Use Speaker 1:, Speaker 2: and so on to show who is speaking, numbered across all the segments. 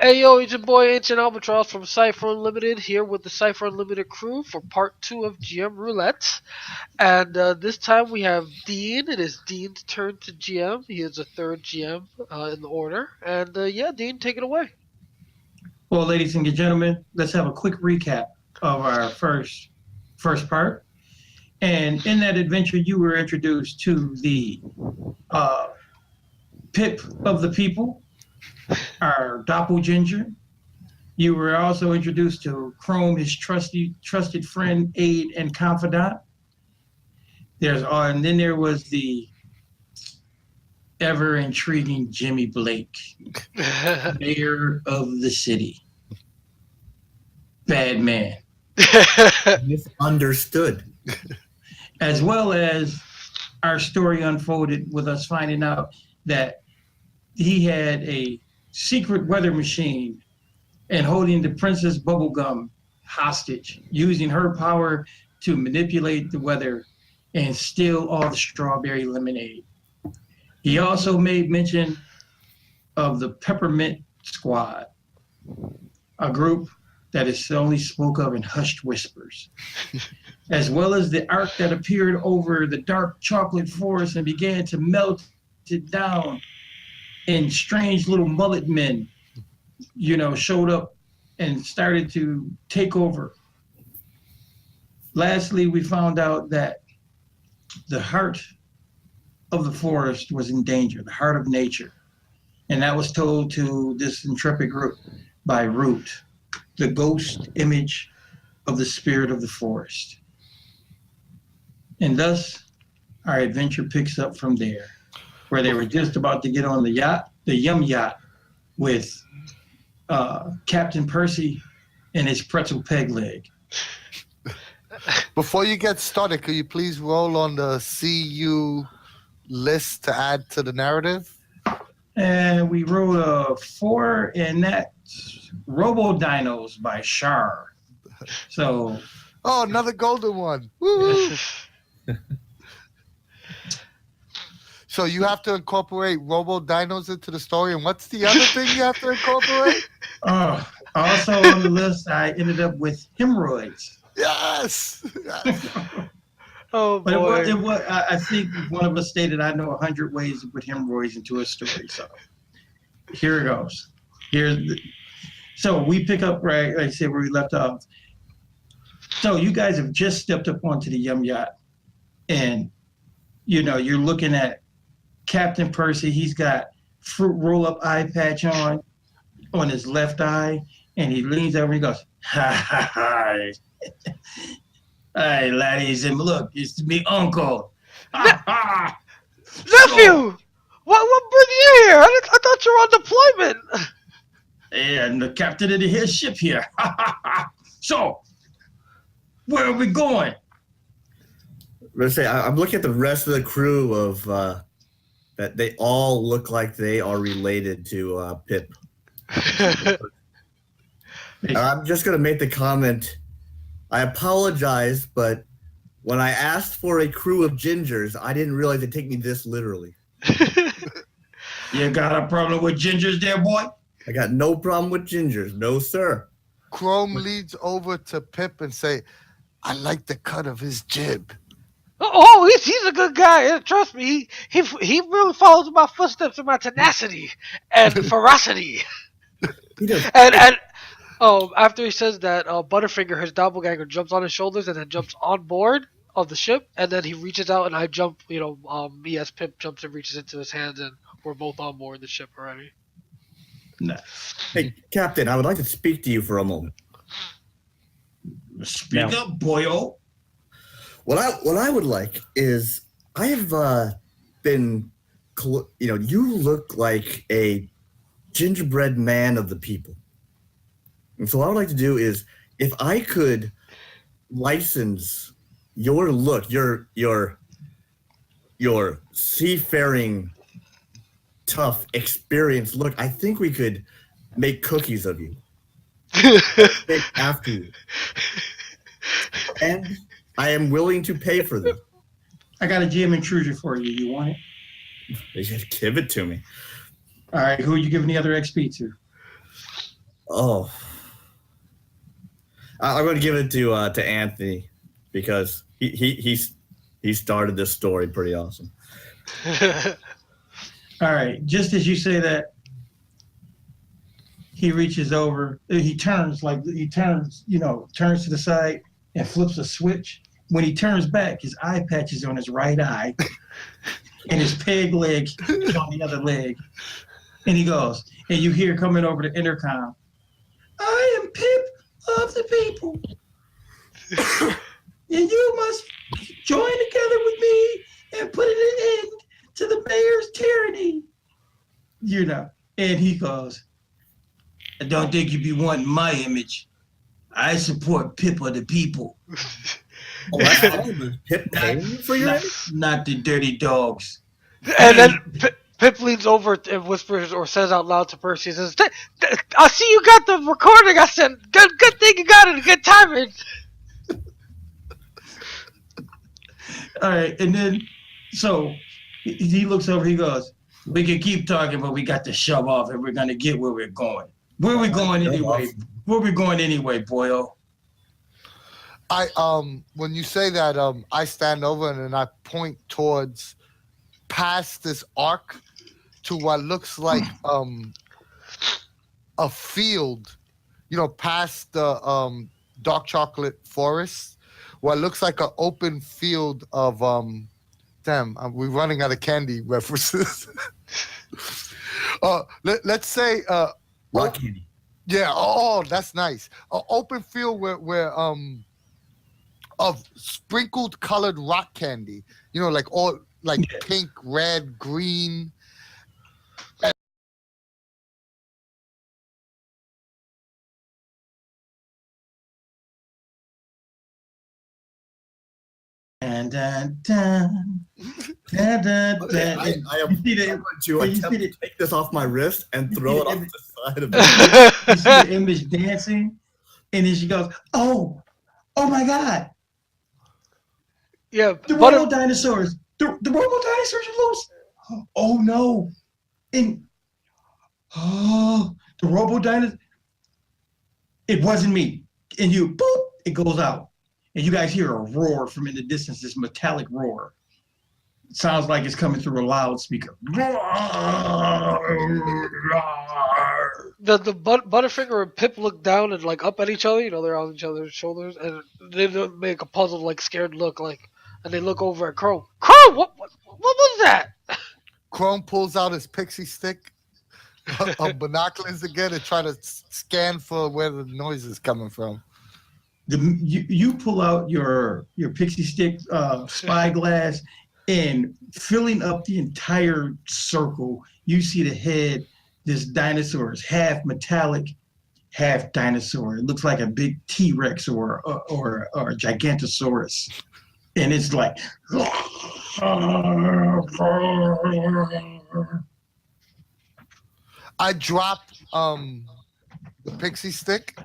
Speaker 1: Hey yo, it's your boy Ancient Albatross from Cypher Unlimited here with the Cypher Unlimited crew for part 2 of GM Roulette. And this time we have Dean. It is Dean's turn to GM. He is the third GM in the order. And yeah, Dean, take it away.
Speaker 2: Well, ladies and gentlemen, let's have a quick recap of our first part. And in that adventure, you were introduced to the Pip of the People, our doppelginger. You were also introduced to Chrome, his trusted friend, aide, and confidant. And then there was the ever intriguing Jimmy Blake, mayor of the city. Bad man.
Speaker 3: Misunderstood.
Speaker 2: As well as our story unfolded with us finding out that he had a secret weather machine and holding the Princess Bubblegum hostage, using her power to manipulate the weather and steal all the strawberry lemonade. He also made mention of the Peppermint Squad, a group that is only spoke of in hushed whispers, as well as the arc that appeared over the dark chocolate forest and began to melt it down, and strange little mullet men, showed up and started to take over. Lastly, we found out that the heart of the forest was in danger, the heart of nature. And that was told to this intrepid group by Root, the ghost image of the spirit of the forest. And thus, our adventure picks up from there, where they were just about to get on the yacht, the Yum Yacht, with Captain Percy and his pretzel peg leg.
Speaker 4: Before you get started, could you please roll on the CU list to add to the narrative?
Speaker 2: And we wrote a 4, and that's Robo Dinos by Shar. So.
Speaker 4: Oh, another golden one. Woo! So you have to incorporate Robo Dinos into the story, and what's the other thing you have to incorporate?
Speaker 2: Also on the list, I ended up with hemorrhoids.
Speaker 4: Yes.
Speaker 1: Oh boy!
Speaker 2: But I think one of us stated, "I know 100 ways to put hemorrhoids into a story." So here it goes. So we pick up right, like I said, where we left off. So you guys have just stepped up onto the Yum Yacht, and you're looking at Captain Percy. He's got fruit roll-up eye patch on his left eye, and he leans over and he goes, "Ha ha ha! Hey, laddies, and look, it's me, uncle." Ha ha!
Speaker 1: Nephew, what brings you here? I thought you were on deployment.
Speaker 2: And the captain of his ship here. Ha ha ha! So, where are we going?
Speaker 3: Let's say I'm looking at the rest of the crew of that they all look like they are related to Pip. I'm just gonna make the comment. I apologize, but when I asked for a crew of gingers, I didn't realize they'd take me this literally.
Speaker 2: You got a problem with gingers there, boy?
Speaker 3: I got no problem with gingers, no sir.
Speaker 4: Chrome leads over to Pip and say, "I like the cut of his jib."
Speaker 1: Oh, he's a good guy. Trust me, he really follows my footsteps and my tenacity and ferocity.
Speaker 3: He does.
Speaker 1: And after he says that, Butterfinger, his doppelganger, jumps on his shoulders and then jumps on board of the ship, and then he reaches out and I jump. Me as Pip jumps and reaches into his hands, and we're both on board the ship already.
Speaker 2: Nice.
Speaker 3: Hey, Captain, I would like to speak to you for a moment.
Speaker 2: Speak up, boyo.
Speaker 3: What I would like is I have been, you look like a gingerbread man of the people. And so what I would like to do is if I could license your look, your seafaring, tough, experienced look, I think we could make cookies of you. After you. And I am willing to pay for them.
Speaker 2: I got a GM intrusion for you. You want it?
Speaker 3: They just give it to me.
Speaker 2: All right. Who are you giving the other XP to?
Speaker 3: Oh, I'm going to give it to Anthony because he started this story pretty awesome.
Speaker 2: All right. Just as you say that, he reaches over. He turns turns to the side and flips a switch. When he turns back, his eye patch is on his right eye, and his peg leg is on the other leg. And he goes, and you hear coming over the intercom, "I am Pip of the people, and you must join together with me and put an end to the mayor's tyranny." And he goes, "I don't think you be wanting my image. I support Pip of the people,
Speaker 3: Oh, that's all Pip paying you for your image?
Speaker 2: not the dirty dogs."
Speaker 1: And then Pip leans over and whispers or says out loud to Percy, he says, "I see you got the recording I sent. Good thing you got it. Good timing."
Speaker 2: All right, and then so he looks over. He goes, "We can keep talking, but we got to shove off, and we're gonna get where we're going. Where we going anyway? Where we going anyway, boyo?"
Speaker 4: When you say that, I stand over and then I point towards past this arc to what looks like a field, past the dark chocolate forest, what looks like an open field of we're running out of candy references. Let's say
Speaker 3: Rock candy.
Speaker 4: yeah. Oh, that's nice. An open field where of sprinkled colored rock candy. Like all like pink, red, green.
Speaker 2: And dun, dun, dun, dun, dun.
Speaker 3: I am going to attempt to take this off my wrist and throw it off the side of it.
Speaker 2: You see the image dancing, and then she goes, "Oh my God!
Speaker 1: Yeah,
Speaker 2: The robo dinosaurs! The robo dinosaurs are loose! Oh no!" And the robo dinosaurs. It wasn't me. And you, boop, it goes out. And you guys hear a roar from in the distance, this metallic roar. It sounds like it's coming through a loudspeaker.
Speaker 1: the Butterfinger and Pip look down and like up at each other. They're on each other's shoulders, and they make a puzzled, like scared look, and they look over at Chrome. Chrome, what was that?
Speaker 4: Chrome pulls out his pixie stick of binoculars again and try to scan for where the noise is coming from.
Speaker 2: You pull out your pixie stick spyglass, and filling up the entire circle, you see the head. This dinosaur is half metallic, half dinosaur. It looks like a big T-Rex or a Gigantosaurus, and it's like.
Speaker 4: I drop the pixie stick,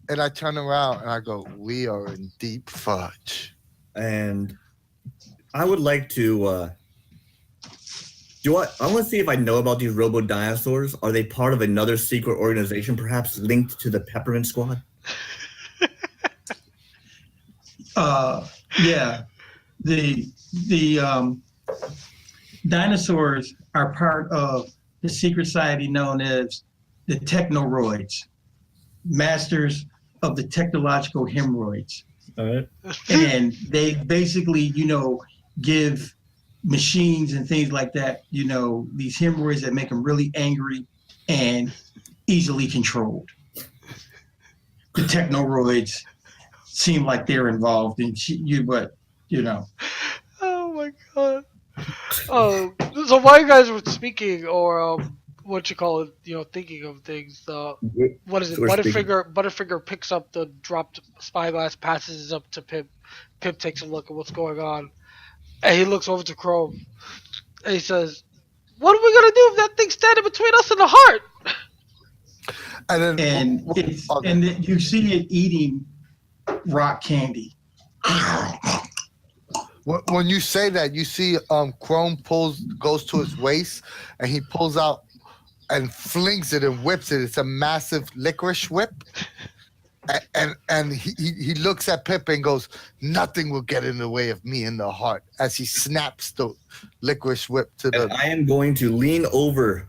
Speaker 4: and I turn around and I go, "We are in deep fudge."
Speaker 3: And I would like to. I want to see if I know about these robo dinosaurs. Are they part of another secret organization, perhaps linked to the Peppermint Squad?
Speaker 2: Yeah. The dinosaurs are part of the secret society known as the Technoroids, masters of the technological hemorrhoids.
Speaker 3: All right.
Speaker 2: And they basically, give machines and things like that, these hemorrhoids that make them really angry and easily controlled. The Technoroids seem like they're involved in
Speaker 1: Oh my God. So while you guys were speaking, or what you call it, thinking of things, what is it? Butterfinger picks up the dropped spyglass, passes it up to Pip. Pip takes a look at what's going on, and he looks over to Chrome, and he says, "What are we gonna do if that thing's standing between us and the heart?"
Speaker 4: And
Speaker 2: then you see it eating rock candy.
Speaker 4: When you say that, you see Chrome goes to his waist, and he pulls out and flings it and whips it. It's a massive licorice whip. And he looks at Pip and goes, "Nothing will get in the way of me in the heart," as he snaps the licorice whip to
Speaker 3: And
Speaker 4: the.
Speaker 3: I am going to lean over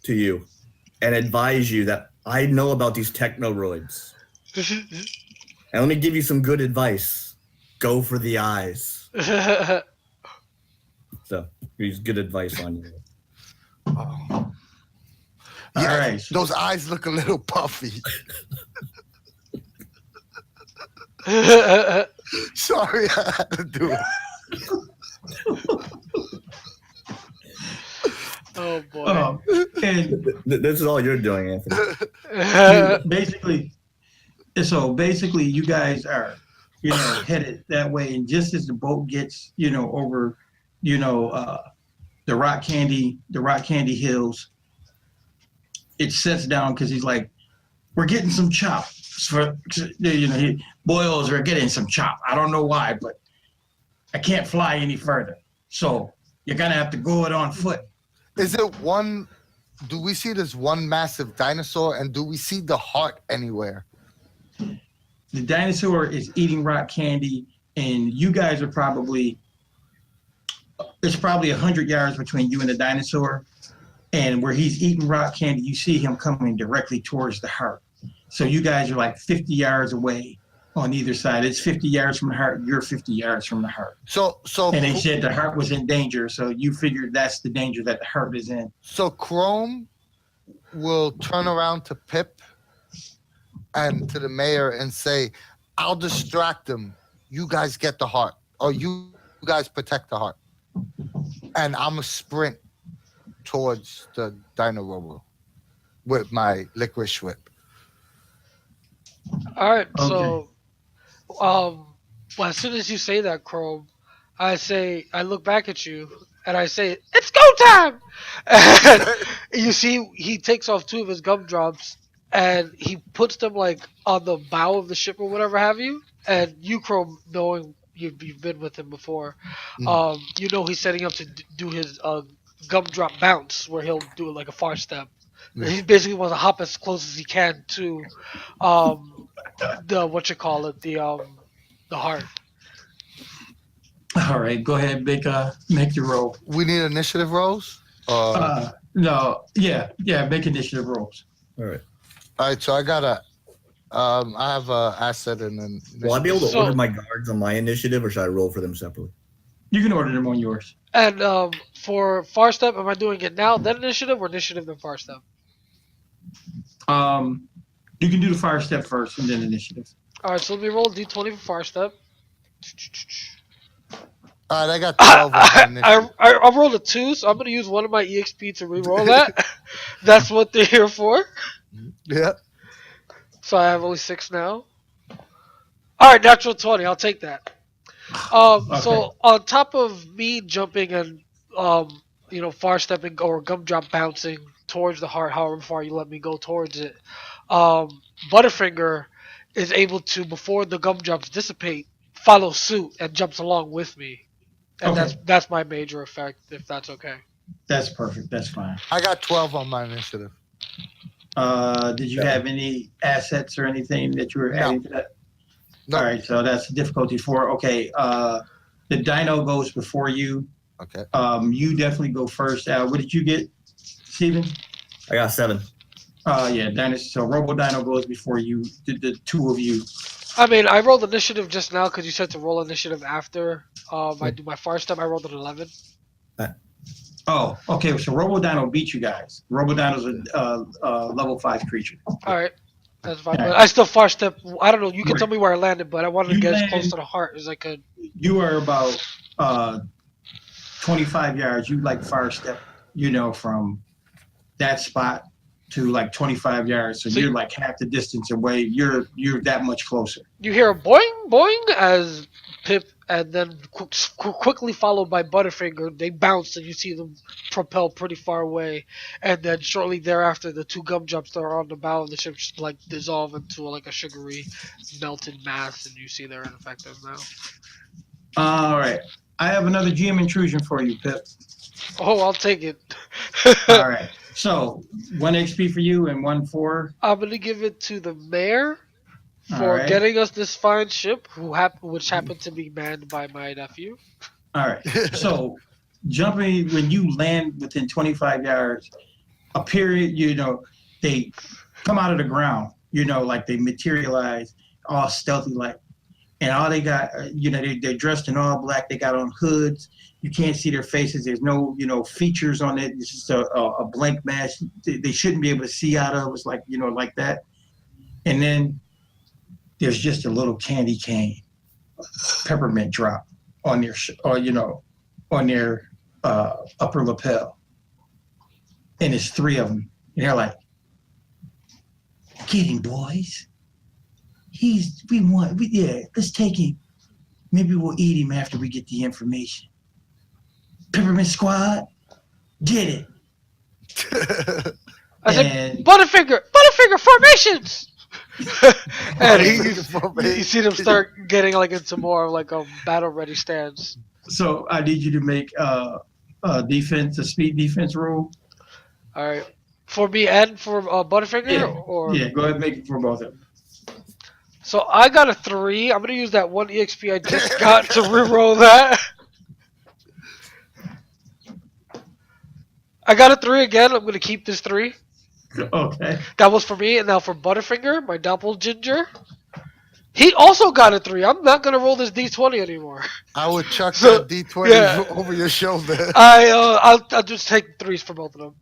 Speaker 3: to you and advise you that I know about these technoroids. And let me give you some good advice. Go for the eyes. So, here's good advice on you.
Speaker 4: Oh.
Speaker 2: All
Speaker 4: Yeah,
Speaker 2: right.
Speaker 4: those eyes look a little puffy. Sorry, I had to do it.
Speaker 1: Oh boy.
Speaker 2: And
Speaker 3: This is all you're doing, Anthony.
Speaker 2: basically, you guys are, headed that way. And just as the boat gets, over, the rock candy hills, it sets down because he's like, we're getting some chop. Boils are getting some chop. I don't know why, but I can't fly any further. So you're gonna have to go it on foot.
Speaker 4: Is it one? Do we see this one massive dinosaur, and do we see the heart anywhere?
Speaker 2: The dinosaur is eating rock candy, and you guys are probably, it's probably 100 yards between you and the dinosaur. And where he's eating rock candy, you see him coming directly towards the heart. So you guys are like 50 yards away on either side. It's 50 yards from the heart. You're 50 yards from the heart.
Speaker 4: So
Speaker 2: And they said the heart was in danger. So you figured that's the danger that the heart is in.
Speaker 4: So Chrome will turn around to Pip and to the mayor and say, "I'll distract them. You guys get the heart, or you guys protect the heart, and I'm a sprint towards the dino robo with my licorice whip."
Speaker 1: All right.
Speaker 2: Okay.
Speaker 1: So, well, as soon as you say that, Chrome, I look back at you and I say, "It's go time!" And you see, he takes off 2 of his gumdrops and he puts them like on the bow of the ship or whatever have you. And you, Chrome, knowing you've been with him before, he's setting up to do his gumdrop bounce, where he'll do it like a far step.
Speaker 4: Yeah.
Speaker 1: He basically wants to hop as close as he can to the heart.
Speaker 2: All right, go ahead, make your roll.
Speaker 4: We need initiative rolls.
Speaker 2: No, make initiative rolls.
Speaker 3: All right.
Speaker 4: All right, so I got I have a asset and then.
Speaker 3: Will I be able to order my guards on my initiative, or should I roll for them separately?
Speaker 2: You can order them on yours.
Speaker 1: And for far step, am I doing it now, then initiative, or initiative then far step?
Speaker 2: You can do the fire step first and then initiative.
Speaker 1: All right, so let me roll d20 for far step.
Speaker 4: All right, I got 12 on my initiative.
Speaker 1: I rolled a 2, so I'm gonna use one of my EXP to re-roll that. That's what they're here for.
Speaker 4: Yeah.
Speaker 1: So I have only 6 now. All right, natural 20. I'll take that. So on top of me jumping and far stepping or gumdrop bouncing towards the heart, however far you let me go towards it, Butterfinger is able to, before the gumdrops dissipate, follow suit and jumps along with me, and that's my major effect. If that's okay.
Speaker 2: That's perfect. That's fine.
Speaker 4: I got 12 on my initiative.
Speaker 2: Did you have any assets or anything that you were adding to that?
Speaker 4: No.
Speaker 2: All right, so that's difficulty 4. Okay, the dino goes before you.
Speaker 4: Okay.
Speaker 2: You definitely go first. What did you get, Steven?
Speaker 3: I got 7.
Speaker 2: Dino. So Robo Dino goes before you. The 2 of you.
Speaker 1: I mean, I rolled initiative just now because you said to roll initiative after I do my far step. I rolled an 11.
Speaker 2: Oh, okay. So Robo Dino beat you guys. Robo Dino's a level 5 creature.
Speaker 1: All right. That's fine. But I still far step. I don't know. You can tell me where I landed, but I wanted to get as close to the heart as I could.
Speaker 2: You are about 25 yards. You like far step, from that spot to like 25 yards. So you're like half the distance away. You're that much closer.
Speaker 1: You hear a boing, boing as Pip, and then quickly followed by Butterfinger. They bounce, and you see them propel pretty far away. And then shortly thereafter, the 2 gumdrops that are on the bow of the ship just like dissolve into like a sugary melted mass, and you see they're ineffective now.
Speaker 2: All right. I have another GM intrusion for you, Pip.
Speaker 1: Oh, I'll take it.
Speaker 2: All right. So 1 XP for you and 1 for.
Speaker 1: I'm gonna give it to the mayor
Speaker 2: All
Speaker 1: for
Speaker 2: right.
Speaker 1: getting us this fine ship, which happened to be manned by my nephew.
Speaker 2: All right. So jumping when you land within 25 yards, a period, they come out of the ground, like they materialize all stealthy like. And all they got, they're dressed in all black. They got on hoods. You can't see their faces. There's no, features on it. It's just a blank mask. They shouldn't be able to see out of. It's like, like that. And then there's just a little candy cane, peppermint drop on their, on their upper lapel. And it's 3 of them. And they're like, get him, boys. Let's take him. Maybe we'll eat him after we get the information. Peppermint Squad, get it.
Speaker 1: I said, Butterfinger formations. And you see them start getting like into more of like a battle ready stance.
Speaker 2: So I need you to make a speed defense roll.
Speaker 1: All right, for me and for Butterfinger,
Speaker 2: Yeah.
Speaker 1: or
Speaker 2: Yeah, go ahead and make it for both of them.
Speaker 1: So I got a 3. I'm gonna use that 1 EXP I just got to reroll that. I got a 3 again. I'm gonna keep this 3.
Speaker 2: Okay.
Speaker 1: That was for me, and now for Butterfinger, my doppelginger. He also got a 3. I'm not gonna roll this D20 anymore.
Speaker 4: I would chuck that D20 over your shoulder.
Speaker 1: I'll just take 3s for both of them.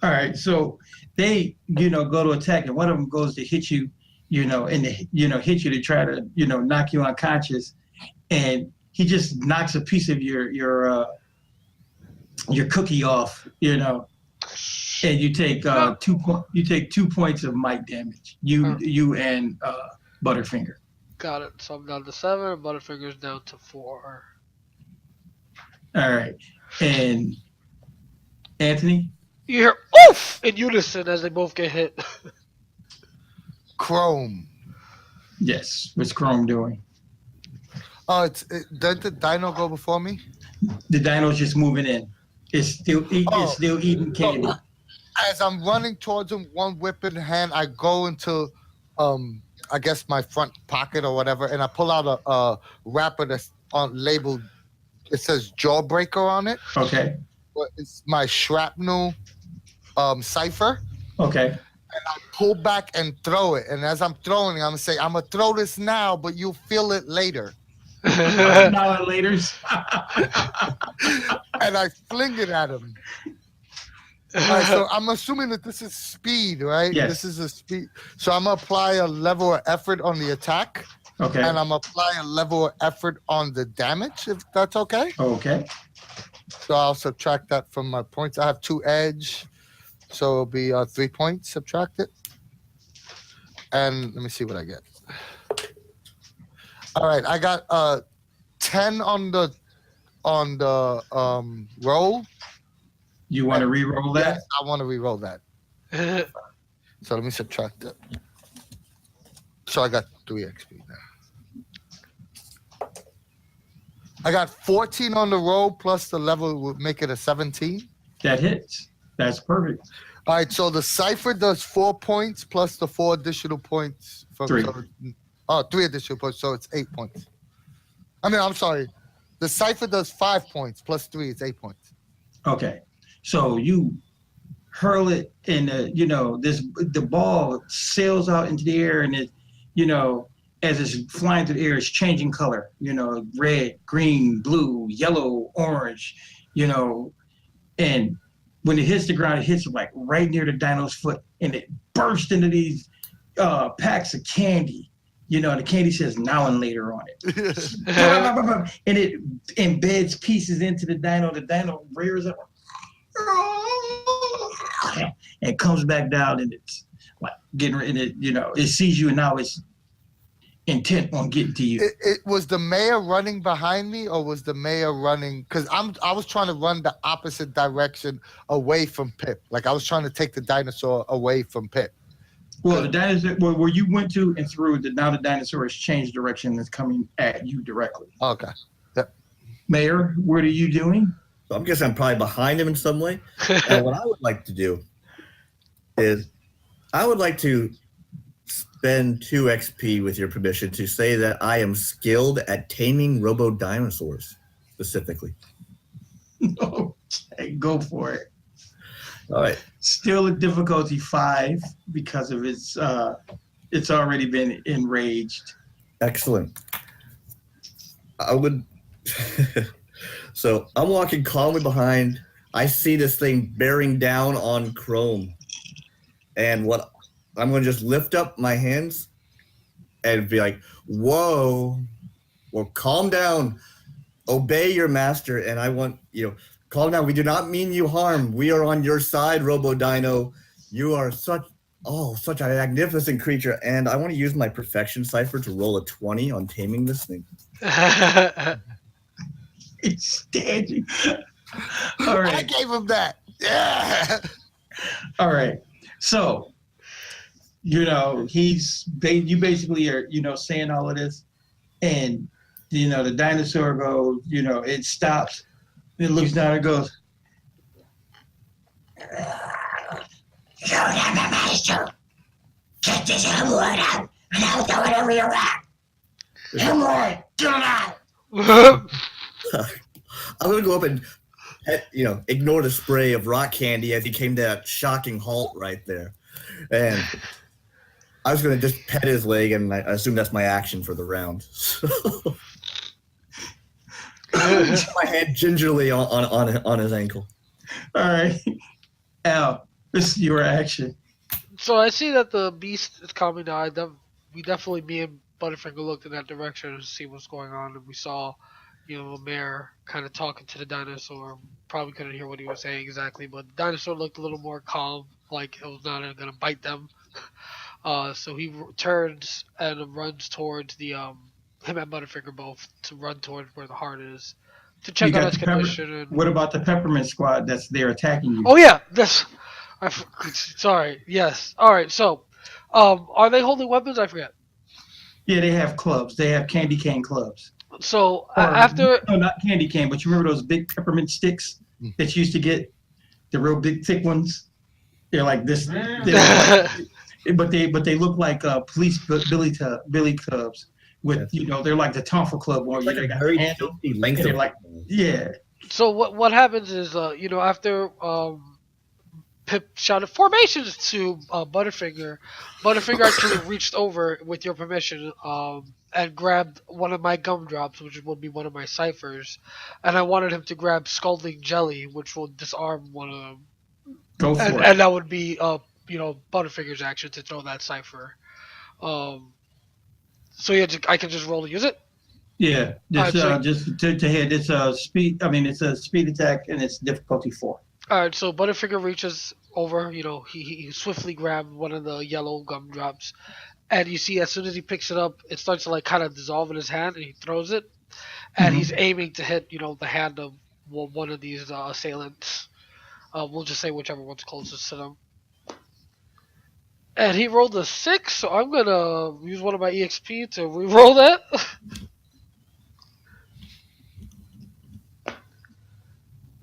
Speaker 2: All right. So they, go to attack, and one of them goes to hit you, and hit you to try to, knock you unconscious, and he just knocks a piece of your cookie off, and you take 2 points of might damage. You and Butterfinger.
Speaker 1: Got it. So I'm down to 7, and Butterfinger's down to 4.
Speaker 2: All right. And Anthony?
Speaker 1: You hear oof in unison as they both get hit.
Speaker 4: Chrome.
Speaker 2: Yes. What's Chrome doing?
Speaker 4: Oh, did the dino go before me?
Speaker 2: The dino's just moving in. It's still eating candy.
Speaker 4: As I'm running towards him, one whip in hand, I go into, I guess my front pocket or whatever, and I pull out a wrapper that's labeled. It says Jawbreaker on it.
Speaker 2: Okay.
Speaker 4: But it's my shrapnel cipher.
Speaker 2: Okay.
Speaker 4: And I pull back and throw it. And as I'm throwing it, I'm gonna say, I'm gonna throw this now, but you'll feel it later.
Speaker 2: Now and later's.
Speaker 4: And I fling it at him. All right, so I'm assuming that this is speed, right?
Speaker 2: Yes.
Speaker 4: This is a speed. So I'm gonna apply a level of effort on the attack.
Speaker 2: Okay.
Speaker 4: And I'm apply a level of effort on the damage, if that's okay.
Speaker 2: Okay.
Speaker 4: So I'll subtract that from my points. I have 2 edge, so it'll be 3 points subtracted. And let me see what I get. All right, I got 10 on the roll.
Speaker 2: You want to re-roll that?
Speaker 4: Yes, I want to re-roll that. So let me subtract that. So I got 3 XP now. I got 14 on the roll plus the level would make it a 17.
Speaker 2: That hits. That's perfect.
Speaker 4: All right, so the cipher does 4 points plus the 4 additional points.
Speaker 2: 3.
Speaker 4: 3 additional points, so it's 8 points. I'm sorry. The cipher does 5 points plus 3 is 8 points.
Speaker 2: Okay. So you hurl it and the ball sails out into the air, and it, as it's flying through the air, it's changing color, red, green, blue, yellow, orange, and when it hits the ground, it hits like right near the dino's foot, and it bursts into these packs of candy, and the candy says now and later on it. And it embeds pieces into the dino. The dino rears up and comes back down, and it's like getting rid of it, it sees you, and now it's intent on getting to you.
Speaker 4: It was the mayor running behind me, or was the mayor running? Because I was trying to run the opposite direction away from Pip. Like I was trying to take the dinosaur away from Pip.
Speaker 2: Well, the dinosaur, where you went to and through, now the dinosaur has changed direction and is coming at you directly.
Speaker 4: Okay. Yep.
Speaker 2: Mayor, what are you doing?
Speaker 3: So I'm guessing I'm probably behind him in some way. And what I would like to do is I would like to spend 2 XP with your permission to say that I am skilled at taming robo dinosaurs specifically.
Speaker 2: Okay, go for it.
Speaker 3: All right.
Speaker 2: Still a difficulty 5 because of it's already been enraged.
Speaker 3: Excellent. I would. So I'm walking calmly behind. I see this thing bearing down on Chrome. And what I'm going to just lift up my hands and be like, whoa, well, calm down. Obey your master. And I want, calm down. We do not mean you harm. We are on your side, Robo Dino. You are such a magnificent creature. And I want to use my perfection cipher to roll a 20 on taming this thing.
Speaker 2: It's standing. All right.
Speaker 4: I gave him that. Yeah.
Speaker 2: All right. So, you basically are, saying all of this, and the dinosaur goes, it stops, it looks down and goes,
Speaker 5: Get this wood out, and I'll do whatever you want. Come on, get it out.
Speaker 3: I'm going to go up and, ignore the spray of rock candy as he came to that shocking halt right there. And I was going to just pet his leg, and I assume that's my action for the round. So my hand gingerly on his ankle.
Speaker 2: all right, Al, this is your action.
Speaker 1: So I see that the beast is coming now. Me and Butterfinger looked in that direction to see what's going on, and we saw, a mare kind of talking to the dinosaur. Probably couldn't hear what he was saying exactly, but the dinosaur looked a little more calm, like it was not going to bite them. So he turns and runs towards him and Butterfinger both to run towards where the heart is to check on its condition.
Speaker 2: What about the peppermint squad that's there attacking you?
Speaker 1: Oh yeah, sorry. Yes. All right. So, are they holding weapons? I forget.
Speaker 2: Yeah, they have clubs. They have candy cane clubs.
Speaker 1: So
Speaker 2: No, not candy cane, but you remember those big peppermint sticks that you used to get, the real big thick ones? They're like this. But they look like police billy clubs with they're like the Tonfa club one.
Speaker 3: Like a very healthy length of
Speaker 2: yeah.
Speaker 1: So what happens is after Pip shouted formations to Butterfinger actually reached over with your permission and grabbed one of my gumdrops, which would be one of my ciphers, and I wanted him to grab scalding jelly, which will disarm one of them.
Speaker 2: Go for it.
Speaker 1: And that would be Butterfinger's action to throw that cipher. So yeah, I can just roll to use it.
Speaker 2: Yeah, just to hit. It's a speed. I mean, it's a speed attack, and it's difficulty 4.
Speaker 1: All right, so Butterfinger reaches over. He swiftly grabbed one of the yellow gumdrops, and you see as soon as he picks it up, it starts to kind of dissolve in his hand, and he throws it, and he's aiming to hit the hand of one of these assailants. We'll just say whichever one's closest to them. And he rolled a 6, so I'm gonna use one of my EXP to re-roll that.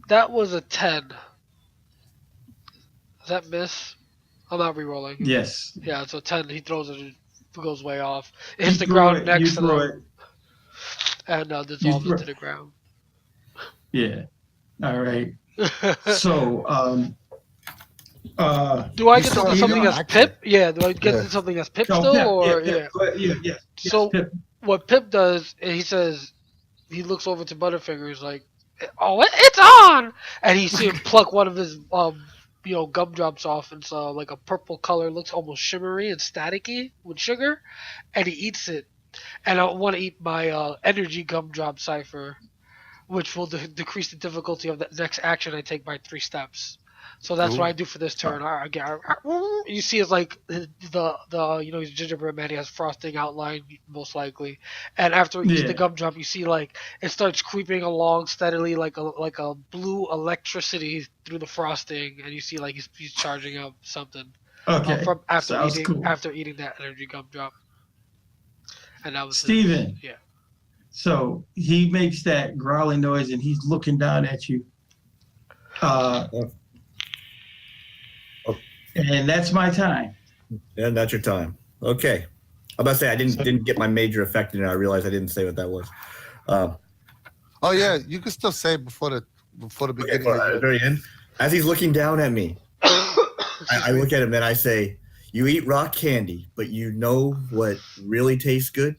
Speaker 1: That was a 10. Does that miss? I'm not re-rolling.
Speaker 2: Yes.
Speaker 1: Yeah, it's a 10. He throws it, it goes way off. It hits the ground next to them. And dissolves into the ground.
Speaker 2: Yeah. All right. So,
Speaker 1: do I get something as Pip? Yeah, do I get something as Pip still?
Speaker 2: Pip,
Speaker 1: or
Speaker 2: yeah.
Speaker 1: So
Speaker 2: Pip.
Speaker 1: What Pip does, he says, he looks over to Butterfinger, he's like, "Oh, it's on!" And he sees him pluck one of his gumdrops off. It's like a purple color, looks almost shimmery and staticky with sugar, and he eats it. And I want to eat my energy gumdrop cipher, which will decrease the difficulty of the next action I take by 3 steps. So that's what I do for this turn. You see, it's like the he's gingerbread man. He has frosting outline most likely, and after he eats the gumdrop, you see it starts creeping along steadily, like a blue electricity through the frosting, and you see he's charging up something.
Speaker 2: Okay.
Speaker 1: After eating that energy gumdrop, and that was
Speaker 2: Steven.
Speaker 1: Yeah.
Speaker 2: So he makes that growling noise, and he's looking down at you. And that's my time.
Speaker 3: And that's your time. Okay. I'm about to say I didn't get my major effect in it. I realized I didn't say what that was.
Speaker 4: Oh yeah, you can still say it before the
Speaker 3: Okay,
Speaker 4: beginning
Speaker 3: at
Speaker 4: of
Speaker 3: the
Speaker 4: your.
Speaker 3: very end, as he's looking down at me, I look at him and I say, "You eat rock candy, but you know what really tastes good?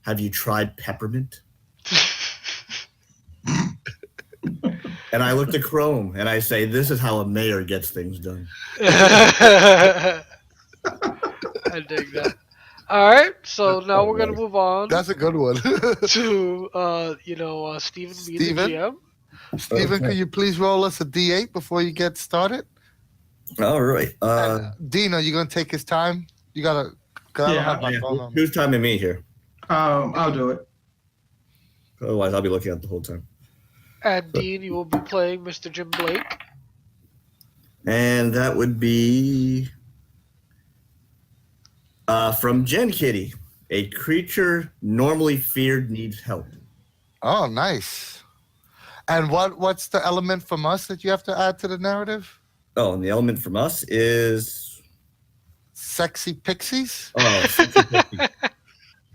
Speaker 3: Have you tried peppermint?" And I look to Chrome and I say, "This is how a mayor gets things done."
Speaker 1: I dig that. All right, so now we're gonna move on
Speaker 4: That's a good one.
Speaker 1: to Stephen being the
Speaker 4: Steven?
Speaker 1: GM.
Speaker 4: Steven,
Speaker 3: Okay.
Speaker 4: could you please roll us a D8 before you get started?
Speaker 3: All right.
Speaker 4: Dean, are you gonna take his time? You gotta. Cause I don't
Speaker 2: Yeah.
Speaker 4: have my phone on me.
Speaker 3: Who's timing me here?
Speaker 2: I'll do it.
Speaker 3: Otherwise, I'll be looking at the whole time.
Speaker 1: And Dean, you will be playing Mr. Jim Blake.
Speaker 3: And that would be from Gen Kitty. A creature normally feared needs help.
Speaker 4: Oh, nice. And what's the element from us that you have to add to the narrative?
Speaker 3: Oh, and the element from us is
Speaker 4: Sexy pixies?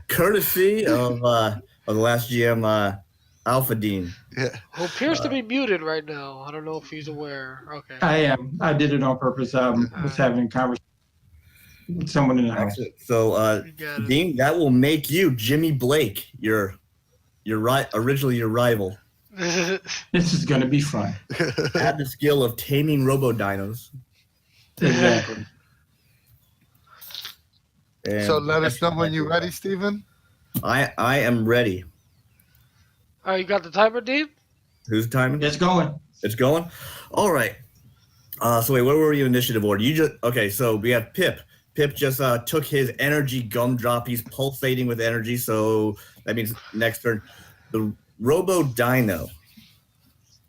Speaker 3: Courtesy of the last GM, Alpha Dean.
Speaker 4: Yeah.
Speaker 1: Who appears to be muted right now. I don't know if he's aware. Okay.
Speaker 2: I am. I did it on purpose. I was having a conversation with someone in the house.
Speaker 3: Excellent. So,
Speaker 1: You got it.
Speaker 3: Dean, that will make you Jimmy Blake, originally your rival.
Speaker 2: This is going to be fun.
Speaker 3: Add the skill of taming robo-dinos.
Speaker 2: Exactly.
Speaker 3: And
Speaker 4: So let us know when you're ready, Steven.
Speaker 3: I am ready.
Speaker 1: All right, you got the timer, Dean?
Speaker 3: Who's timing?
Speaker 2: It's going.
Speaker 3: It's going? All right. So wait, where were you initiative order? Okay, so we have Pip. Pip just took his energy gumdrop. He's pulsating with energy, so that means next turn. The Robo Dino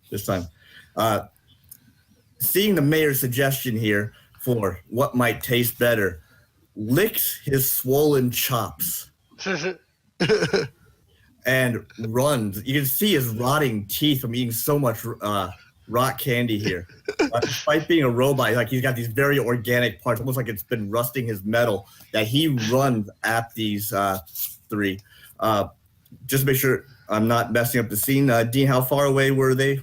Speaker 3: this time. Seeing the mayor's suggestion here for what might taste better, licks his swollen chops and runs. You can see his rotting teeth from eating so much rock candy here. Despite being a robot, like he's got these very organic parts, almost like it's been rusting his metal, that he runs at these three. Just to make sure I'm not messing up the scene. Dean, how far away were they,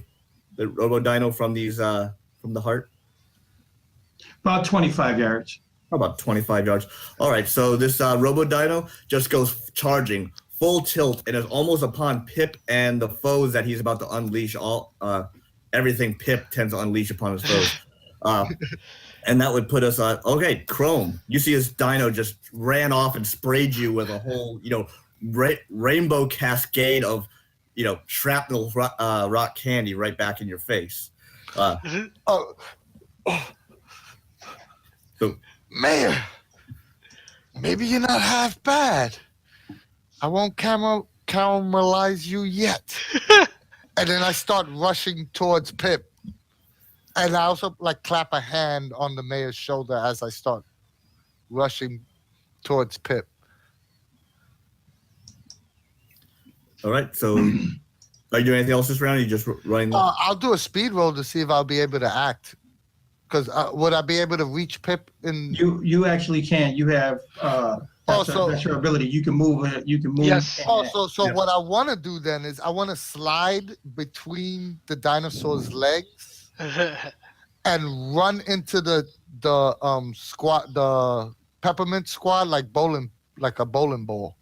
Speaker 3: the Robo Dino, from these from the heart?
Speaker 2: About 25 yards.
Speaker 3: How about 25 yards? All right, so this Robo Dino just goes charging full tilt and is almost upon Pip and the foes that he's about to unleash. Everything Pip tends to unleash upon his foes. And that would put us on. Okay, Chrome. You see this Dino just ran off and sprayed you with a whole, rainbow cascade of, shrapnel rock candy right back in your face.
Speaker 4: Oh,
Speaker 3: So,
Speaker 4: Mayor, maybe you're not half bad. I won't caramelize you yet. And then I start rushing towards Pip. And I also clap a hand on the mayor's shoulder as I start rushing towards Pip.
Speaker 3: all right, so are you doing anything else this round? Or are you just running?
Speaker 4: I'll do a speed roll to see if I'll be able to act. Because would I be able to reach Pip in?
Speaker 2: You actually can. You have that's your ability. You can move. You can move.
Speaker 1: Yes.
Speaker 4: So what I want to do then is I want to slide between the dinosaur's legs and run into the squad, the peppermint squad, like a bowling ball.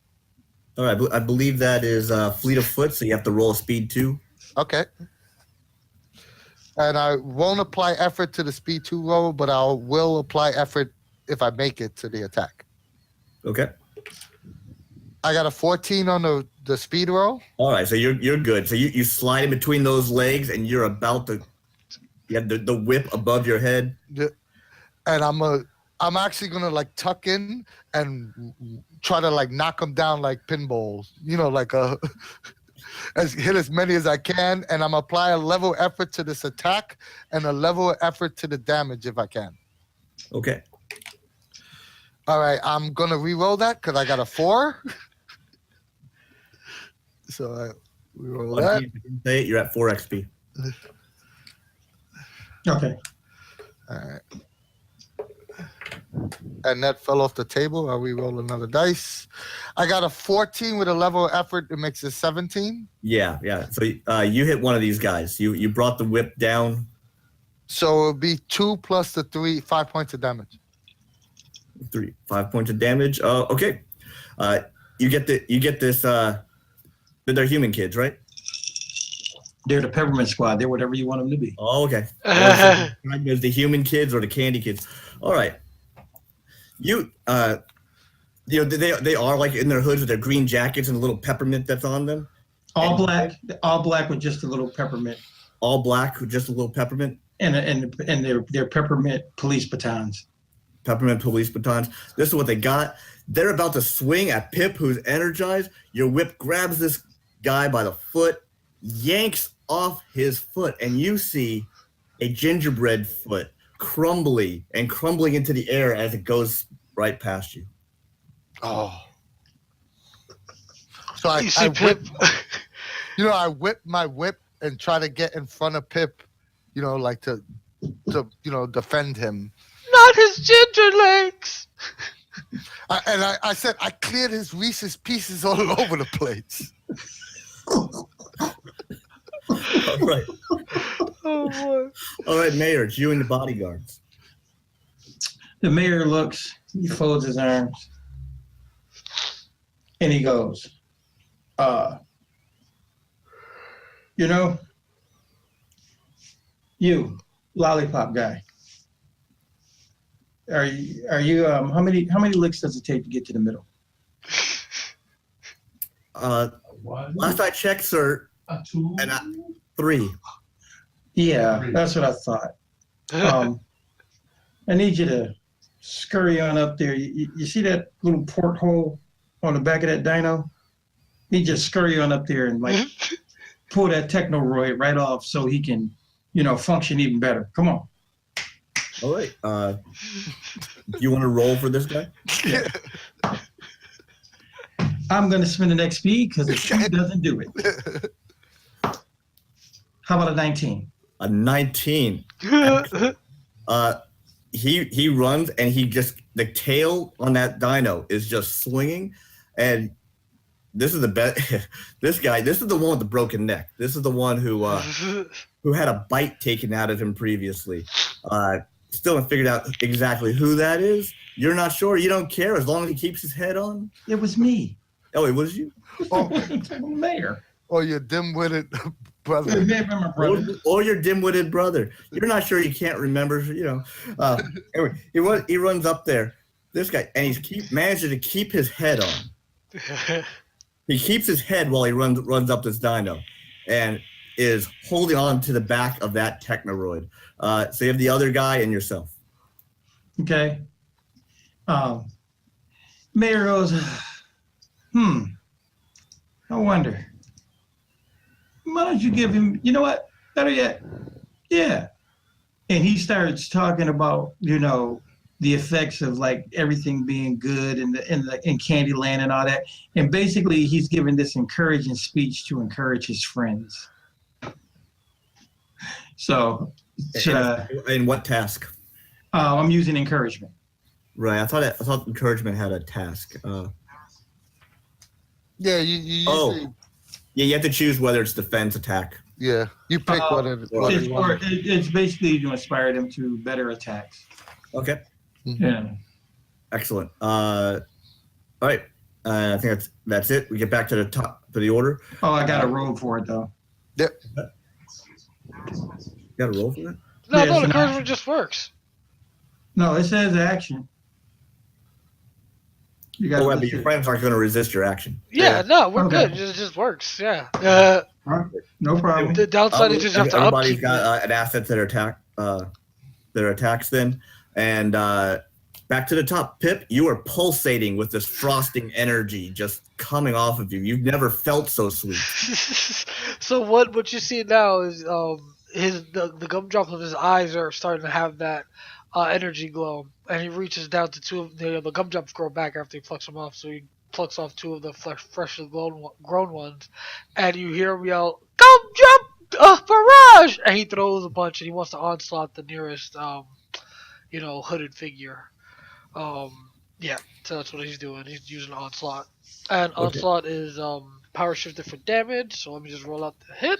Speaker 3: All right, I believe that is fleet of foot, so you have to roll a speed 2.
Speaker 4: Okay. And I won't apply effort to the speed 2 roll, but I will apply effort if I make it to the attack.
Speaker 3: Okay.
Speaker 4: I got a 14 on the speed roll.
Speaker 3: All right, so you're good. So you slide in between those legs, and you're about to. You have the whip above your head.
Speaker 4: And I'm actually gonna tuck in and try to knock them down like pinballs. Hit as many as I can, and I'm apply a level effort to this attack and a level effort to the damage if I can.
Speaker 3: Okay.
Speaker 4: All right, I'm gonna re-roll that because I got a 4. So I re-roll that.
Speaker 3: Say it, you're at 4 XP.
Speaker 2: Okay.
Speaker 4: All right. and that fell off the table. I'll re-roll another dice. I got a 14 with a level of effort. It makes it 17.
Speaker 3: Yeah. So you hit one of these guys. You brought the whip down.
Speaker 4: So it'll be 2 plus the 3, 5 points of damage.
Speaker 3: 5 points of damage. Okay. You get this. They're human kids, right?
Speaker 2: They're the Peppermint Squad. They're whatever you want them to be.
Speaker 3: Oh, okay. There's the human kids or the candy kids. All right. They are like in their hoods with their green jackets and a little peppermint that's on them.
Speaker 2: All black with just a little peppermint.
Speaker 3: All black with just a little peppermint.
Speaker 2: And their peppermint police batons.
Speaker 3: Peppermint police batons. This is what they got. They're about to swing at Pip, who's energized. Your whip grabs this guy by the foot, yanks off his foot, and you see a gingerbread foot crumbling into the air as it goes right past you.
Speaker 4: Oh. So I
Speaker 1: Pip.
Speaker 4: I whip my whip and try to get in front of Pip, like to defend him.
Speaker 1: Not his ginger legs.
Speaker 4: I said I cleared his Reese's Pieces all over the place.
Speaker 3: All right.
Speaker 1: Oh boy.
Speaker 3: All right, Mayor, it's you and the bodyguards.
Speaker 2: The mayor looks, he folds his arms, and he goes, you lollipop guy. Are you how many licks does it take to get to the middle?
Speaker 3: Last I checked, sir,
Speaker 5: A 2.
Speaker 3: and 3.
Speaker 2: Yeah, that's what I thought. I need you to scurry on up there. You see that little porthole on the back of that dyno? He just scurry on up there and pull that technoroid right off so he can, function even better. Come on.
Speaker 3: All right. Do you want to roll for this guy?
Speaker 2: Yeah. I'm going to spend an XP because the speed doesn't do it. How about a 19?
Speaker 3: A 19. He runs and the tail on that dino is just swinging, and this is the best. This is the one with the broken neck. This is the one who had a bite taken out of him previously. Still haven't figured out exactly who that is. You're not sure. You don't care as long as he keeps his head on.
Speaker 2: It was me.
Speaker 3: Oh, it was you.
Speaker 4: Oh,
Speaker 2: Mayor.
Speaker 4: oh, you dim-witted brother.
Speaker 2: My brother.
Speaker 3: Or your dim-witted brother. You're not sure. You can't remember. Anyway, he runs up there. This guy, and he's manages to keep his head on. He keeps his head while he runs up this dino, and is holding on to the back of that technoroid. So you have the other guy and yourself.
Speaker 2: Okay. Mayor goes, I wonder. Why don't you give him, you know what? Better yet, yeah. And he starts talking about, the effects of like everything being good in Candyland and all that. And basically he's giving this encouraging speech to encourage his friends. So
Speaker 3: In what task?
Speaker 2: I'm using encouragement.
Speaker 3: Right. I thought encouragement had a task.
Speaker 4: Yeah, you usually.
Speaker 3: Yeah, you have to choose whether it's defense, attack.
Speaker 4: Yeah, you pick whatever.
Speaker 2: It's basically to inspire them to better attacks.
Speaker 3: Okay.
Speaker 2: Yeah.
Speaker 3: Excellent. All right. I think that's it. We get back to the top to the order.
Speaker 2: Oh, I got a roll for it though.
Speaker 4: Yep.
Speaker 3: You got a roll for that?
Speaker 1: No,
Speaker 2: Yeah, it's an
Speaker 1: encouragement
Speaker 2: action.
Speaker 1: just works.
Speaker 2: No, it says action. You got.
Speaker 3: But your friends aren't going to resist your action.
Speaker 1: Yeah, no, we're
Speaker 2: Okay.
Speaker 1: good. It just works. Yeah.
Speaker 2: No problem.
Speaker 1: The downside is you just have to
Speaker 3: Everybody's
Speaker 1: upkeep.
Speaker 3: got an asset that are attacks then. And back to the top. Pip, you are pulsating with this frosting energy just coming off of you. You've never felt so sweet.
Speaker 1: So what you see now is the gumdrops of his eyes are starting to have that energy glow, and he reaches down to two of the gumdrops grow back after he plucks them off. So he plucks off two of the freshly grown ones, and you hear him yell, "Gumdrop barrage!" And he throws a bunch, and he wants to onslaught the nearest hooded figure. Yeah, so that's what he's doing. He's using onslaught, and
Speaker 3: Okay.
Speaker 1: onslaught is power shifted for damage. So let me just roll out the hit.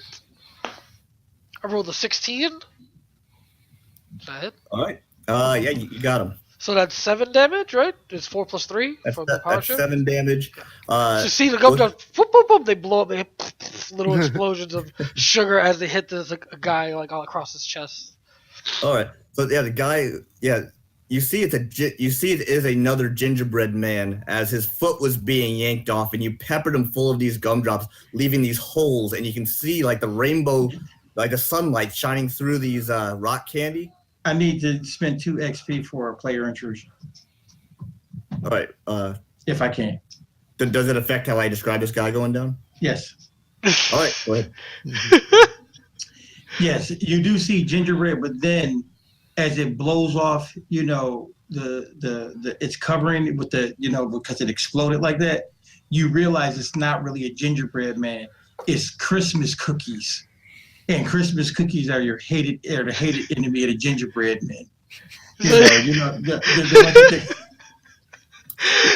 Speaker 1: I rolled a 16. Is that hit?
Speaker 3: All right. Yeah, you got him.
Speaker 1: So that's 7 damage, right? It's 4 plus 3 from the power
Speaker 3: That's
Speaker 1: shift.
Speaker 3: 7 damage.
Speaker 1: So see the gumdrops, boop, boop, boop, they blow up. They hit little explosions of sugar as they hit this like, a guy like all across his chest.
Speaker 3: All right. So yeah, the guy. Yeah, you see it is another gingerbread man as his foot was being yanked off, and you peppered him full of these gumdrops, leaving these holes, and you can see like the rainbow, like the sunlight shining through these rock candy.
Speaker 2: I need to spend 2 XP for a player intrusion,
Speaker 3: All right.
Speaker 2: if I can.
Speaker 3: Does it affect how I describe this guy going down?
Speaker 2: Yes.
Speaker 3: All right. Go ahead.
Speaker 2: Yes, you do see gingerbread, but then as it blows off, the it's covering with the, because it exploded like that, you realize it's not really a gingerbread man. It's Christmas cookies. And Christmas cookies are the hated enemy of the gingerbread men.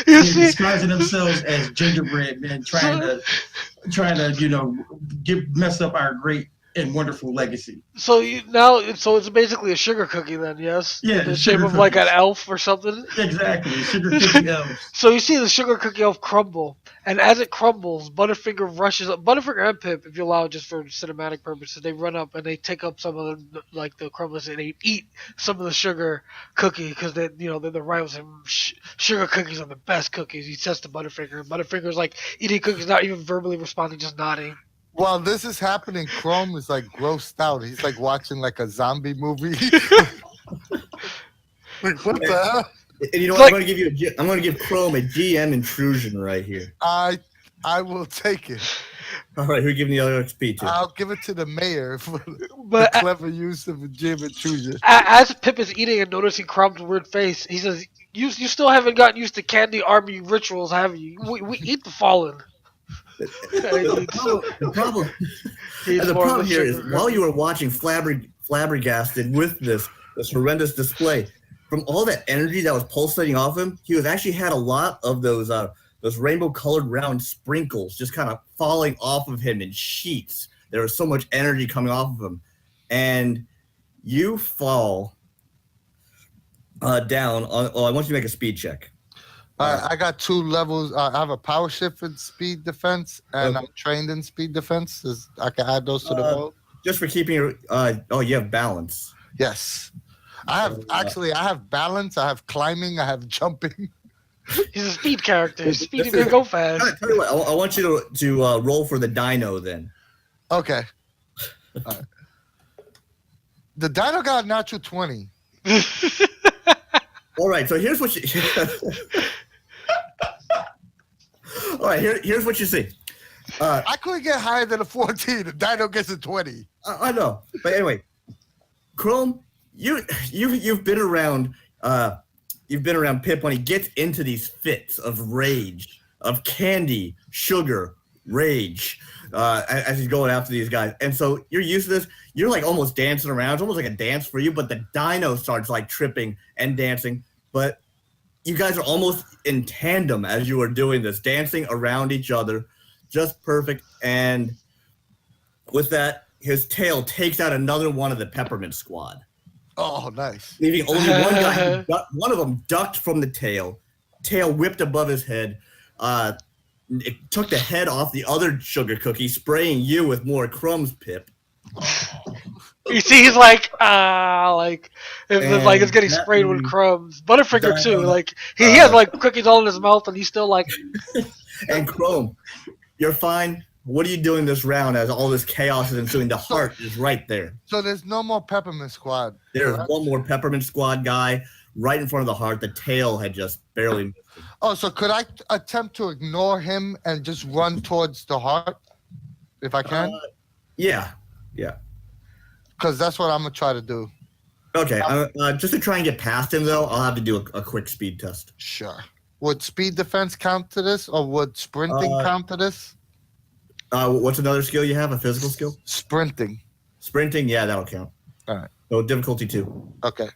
Speaker 2: They're disguising themselves as gingerbread men, trying to mess up our great and wonderful legacy.
Speaker 1: So so it's basically a sugar cookie then, yes?
Speaker 2: Yeah,
Speaker 1: in the
Speaker 2: sugar
Speaker 1: shape of like an
Speaker 2: cookies.
Speaker 1: elf or something.
Speaker 2: Exactly, sugar cookie elves.
Speaker 1: So you see the sugar cookie elf crumble, and as it crumbles, Butterfinger rushes up. Butterfinger and Pip, if you allow it just for cinematic purposes, they run up and they take up some of the crumbles and they eat some of the sugar cookie because they're the rivals and sugar cookies are the best cookies. He says to Butterfinger, and Butterfinger's like eating cookies, not even verbally responding, just nodding.
Speaker 4: While this is happening, Chrome is like grossed out. He's like watching like a zombie movie. Like, what the hell?
Speaker 3: And you know what?
Speaker 1: Like-
Speaker 3: I'm going to give Chrome a GM intrusion right here.
Speaker 4: I will take it.
Speaker 3: All right. Who are you giving the other XP to?
Speaker 4: I'll give it to the mayor for the
Speaker 1: But
Speaker 4: clever use of a gym intrusion.
Speaker 1: as Pip is eating and noticing Crumb's weird face, he says, "You still haven't gotten used to candy army rituals, have you? We eat the fallen."
Speaker 3: The problem here is while you were watching flabbergasted with this horrendous display, from all that energy that was pulsating off him, he was actually had a lot of those rainbow colored round sprinkles just kind of falling off of him in sheets. There was so much energy coming off of him, and you fall down. I want you to make a speed check.
Speaker 4: I got 2 levels. I have a power shift in speed defense, and I'm trained in speed defense. I can add those to the roll.
Speaker 3: Just for keeping your. You have balance.
Speaker 4: Yes, I have balance. I have climbing. I have jumping.
Speaker 1: He's a speed character. Speed can go fast.
Speaker 3: Tell you what, I want you to roll for the dino then.
Speaker 4: Okay. All right. The dino got a natural 20.
Speaker 3: All right, so here's what you. All right, here's what you see.
Speaker 4: I couldn't get higher than a 14. The dino gets a 20.
Speaker 3: I know, but anyway, Chrome, you've been around Pip when he gets into these fits of rage, of candy, sugar, rage, as he's going after these guys, and so you're used to this. You're like almost dancing around. It's almost like a dance for you, but the dino starts like tripping and dancing, but you guys are almost in tandem as you are doing this, dancing around each other, just perfect. And with that, his tail takes out another one of the peppermint squad,
Speaker 4: Oh, nice.
Speaker 3: leaving only one guy. One of them ducked from the tail whipped above his head. It took the head off the other sugar cookie, spraying you with more crumbs, Pip.
Speaker 1: You see, he's like it's getting sprayed with crumbs. Butterfinger too, like he has like cookies all in his mouth, and he's still like.
Speaker 3: And Chrome, you're fine. What are you doing this round as all this chaos is ensuing? The heart is right there.
Speaker 4: So there's no more peppermint squad.
Speaker 3: There's one more peppermint squad guy right in front of the heart. The tail had just barely missed him.
Speaker 4: Oh, so could I attempt to ignore him and just run towards the heart, if I can?
Speaker 3: Yeah.
Speaker 4: Because that's what I'm gonna try to do.
Speaker 3: Okay. Just to try and get past him, though, I'll have to do a quick speed test.
Speaker 4: Sure. Would speed defense count to this, or would sprinting count to this?
Speaker 3: What's another skill you have? A physical skill?
Speaker 4: Sprinting.
Speaker 3: Sprinting? Yeah, that'll count.
Speaker 4: All right.
Speaker 3: So difficulty 2.
Speaker 4: Okay.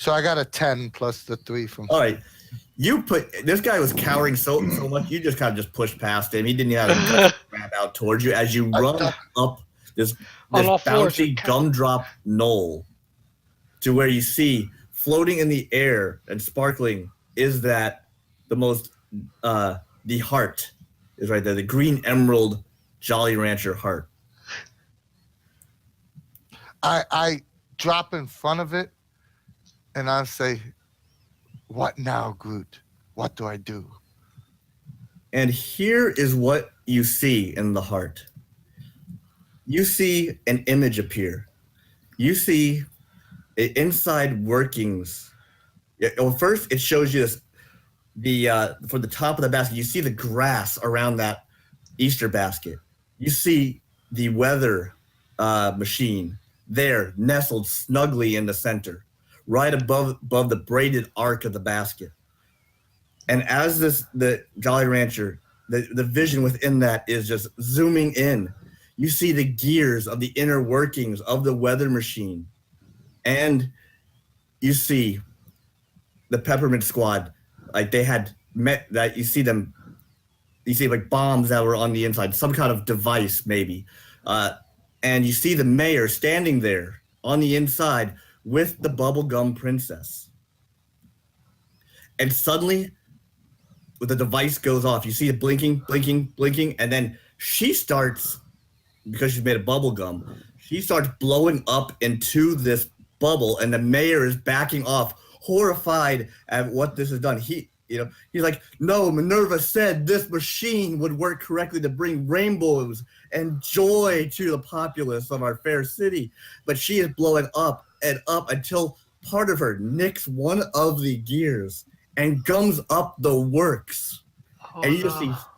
Speaker 4: So I got a 10 plus the 3 from.
Speaker 3: All right. This guy was cowering so much. You just kind of just pushed past him. He didn't even have the guts to grab out towards you as you run up this
Speaker 1: On all fours,
Speaker 3: bouncy
Speaker 1: you're
Speaker 3: gumdrop knoll to where you see floating in the air and sparkling is that the heart is right there, the green emerald Jolly Rancher heart.
Speaker 4: I drop in front of it and I say, "What now, Groot? What do I do?"
Speaker 3: And here is what you see in the heart. You see an image appear. You see inside workings. Well, first it shows you for the top of the basket, you see the grass around that Easter basket. You see the weather machine there, nestled snugly in the center, right above the braided arc of the basket. And as the Jolly Rancher, the vision within that is just zooming in. You see the gears of the inner workings of the weather machine. And you see the Peppermint Squad, like they had met that. You see like bombs that were on the inside, some kind of device maybe. And you see the mayor standing there on the inside with the bubblegum princess. And suddenly, the device goes off. You see it blinking, and then she starts, because she's made of bubblegum, she starts blowing up into this bubble, and the mayor is backing off, horrified at what this has done. He's like, "No, Minerva said this machine would work correctly to bring rainbows and joy to the populace of our fair city." But she is blowing up and up until part of her nicks one of the gears and gums up the works. And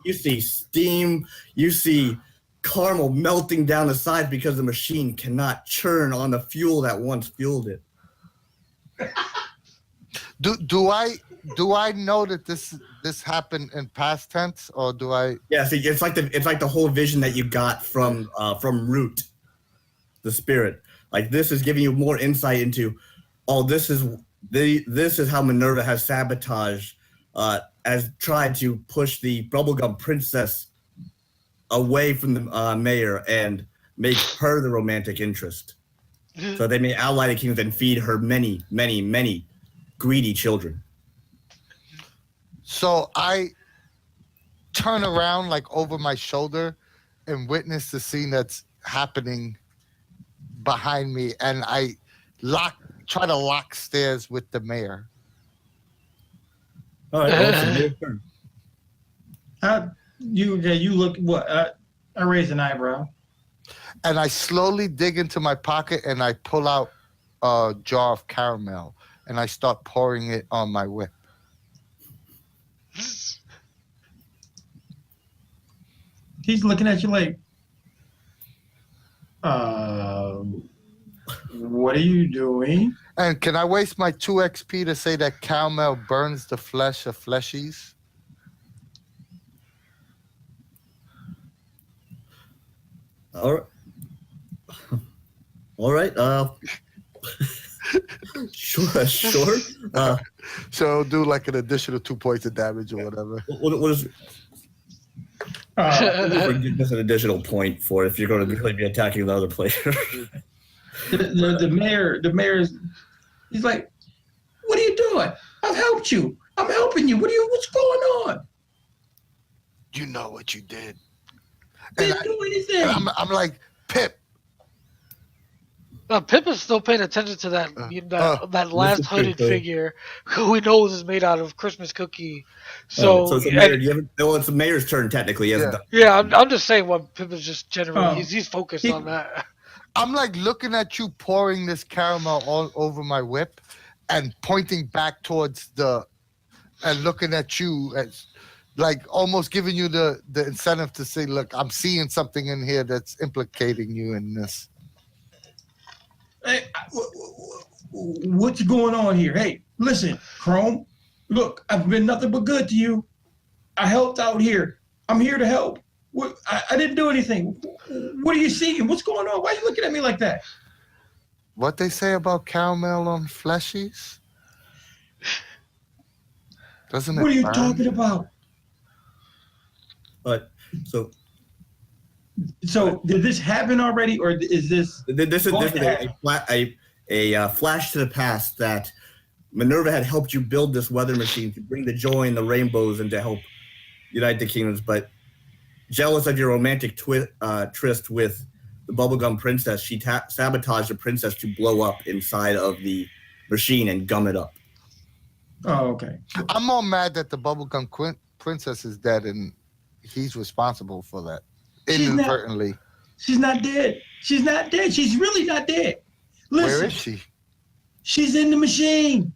Speaker 3: you see steam, you see caramel melting down the sides because the machine cannot churn on the fuel that once fueled it.
Speaker 4: Do I know that this happened in past tense, or do I?
Speaker 3: Yeah, see, it's like the whole vision that you got from Root, the spirit. Like, this is giving you more insight into, this is how Minerva has sabotaged, has tried to push the bubblegum princess away from the mayor and make her the romantic interest, so they may ally the kingdoms and feed her many, many, many greedy children.
Speaker 4: So I turn around like over my shoulder and witness the scene that's happening behind me, and I try to lock stairs with the mayor.
Speaker 3: All right, well, it's the mayor's turn.
Speaker 2: You look what? I raise an eyebrow.
Speaker 4: And I slowly dig into my pocket and I pull out a jar of caramel and I start pouring it on my whip.
Speaker 2: He's looking at you like, what are you doing?
Speaker 4: And can I waste my 2 XP to say that caramel burns the flesh of fleshies?
Speaker 3: All right. Sure.
Speaker 4: So do like an additional 2 points of damage or whatever.
Speaker 3: What is? Just an additional point for if you're going to really be attacking the other player.
Speaker 2: the mayor is. He's like, what are you doing? I've helped you. I'm helping you. What's going on?
Speaker 4: You know what you did.
Speaker 2: Didn't do anything.
Speaker 4: I'm like, Pip.
Speaker 1: Pip is still paying attention to that last hooded figure who he knows is made out of Christmas cookie. So
Speaker 3: it's the mayor. It's the mayor's turn technically.
Speaker 1: Yeah, I'm just saying what Pip is just generally he's focused on that.
Speaker 4: I'm like looking at you pouring this caramel all over my whip and pointing back towards and looking at you as like almost giving you the incentive to say, look, I'm seeing something in here that's implicating you in this.
Speaker 2: Hey, what's going on here? Hey, listen, Chrome. Look, I've been nothing but good to you. I helped out here. I'm here to help. I didn't do anything. What are you seeing? What's going on? Why are you looking at me like that?
Speaker 4: What they say about caramel on fleshies? Doesn't
Speaker 2: What are
Speaker 4: it
Speaker 2: you
Speaker 4: burn?
Speaker 2: talking about?
Speaker 3: But so
Speaker 2: So did this happen already, or is this
Speaker 3: this
Speaker 2: going
Speaker 3: is
Speaker 2: to happen?
Speaker 3: a flash to the past that Minerva had helped you build this weather machine to bring the joy and the rainbows and to help unite the kingdoms. But jealous of your romantic tryst with the bubblegum princess, she sabotaged the princess to blow up inside of the machine and gum it up.
Speaker 2: Oh, okay.
Speaker 4: I'm more mad that the bubblegum princess is dead and he's responsible for that.
Speaker 2: She's not-
Speaker 4: Inadvertently.
Speaker 2: She's not dead. She's not dead. She's really not dead. Listen,
Speaker 4: Where is she?
Speaker 2: she's in the machine.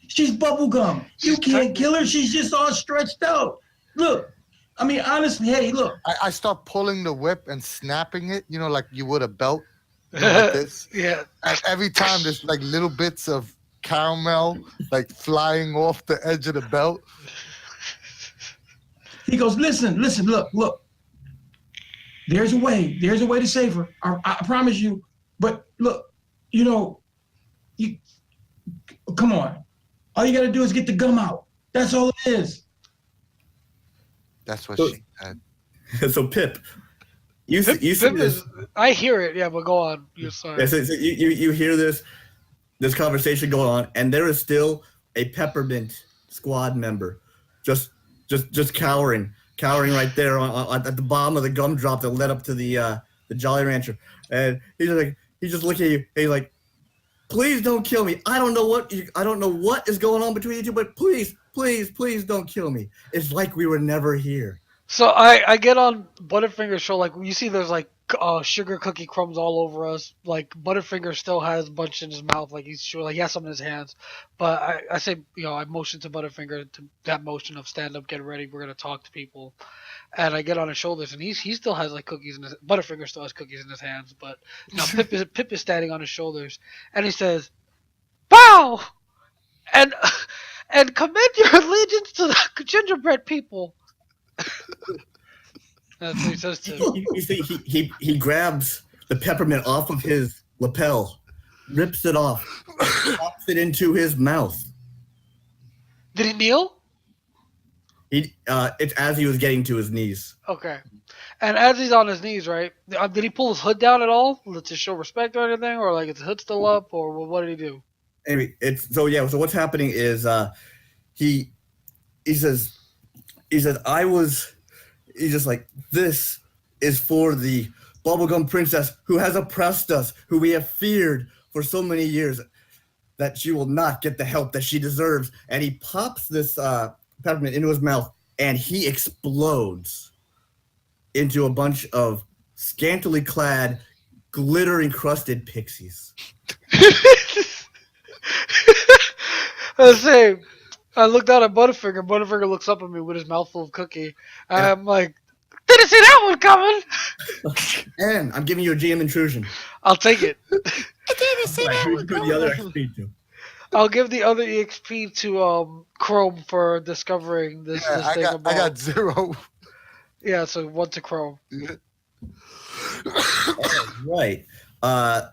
Speaker 2: She's bubblegum. You can't kill her. She's just all stretched out. Look, I mean, honestly, hey, look.
Speaker 4: I start pulling the whip and snapping it, like you would a belt. Like this.
Speaker 1: Yeah.
Speaker 4: And every time there's like little bits of caramel like flying off the edge of the belt.
Speaker 2: He goes, listen, look. There's a way to save her. I promise you. But look, you come on. All you got to do is get the gum out. That's all it is.
Speaker 4: That's what
Speaker 3: So-
Speaker 4: she said.
Speaker 3: So Pip, you see
Speaker 1: Pip
Speaker 3: this.
Speaker 1: is, I hear it. Yeah, but go on. You're sorry.
Speaker 3: Yeah, so you hear this conversation going on, and there is still a peppermint squad member, just cowering right there at the bottom of the gumdrop that led up to the Jolly Rancher, and he's just looking at you. And he's like, "Please don't kill me. I don't know what is going on between you two, but please don't kill me. It's like we were never here."
Speaker 1: So I get on Butterfinger's show, like you see there's like sugar cookie crumbs all over us. Like Butterfinger still has a bunch in his mouth, like he's sure, like he has some in his hands. But I say, I motion to Butterfinger to that motion of stand up, get ready, we're gonna talk to people. And I get on his shoulders, and he still has like cookies in his Butterfinger still has cookies in his hands. But now Pip is standing on his shoulders, and he says, "Bow, and commend your allegiance to the gingerbread people." That's what he says to him.
Speaker 3: You see, he grabs the peppermint off of his lapel, rips it off, pops it into his mouth.
Speaker 1: Did he kneel?
Speaker 3: It's as he was getting to his knees.
Speaker 1: Okay. And as he's on his knees, right? Did he pull his hood down at all to show respect or anything, or like is his hood still up, or what did he do?
Speaker 3: Anyway, so what's happening is he says he's just like, "This is for the bubblegum princess who has oppressed us, who we have feared for so many years, that she will not get the help that she deserves." And he pops this peppermint into his mouth, and he explodes into a bunch of scantily clad, glitter-encrusted pixies.
Speaker 1: I looked down at Butterfinger. Butterfinger looks up at me with his mouth full of cookie. I'm like, didn't see that one coming.
Speaker 3: And I'm giving you a GM intrusion.
Speaker 1: I'll take it.
Speaker 3: Right, who's doing the other XP to?
Speaker 1: I'll give the other EXP to Chrome for discovering this thing
Speaker 4: I
Speaker 1: about.
Speaker 4: got 0.
Speaker 1: Yeah, so 1 to Chrome.
Speaker 3: Right. I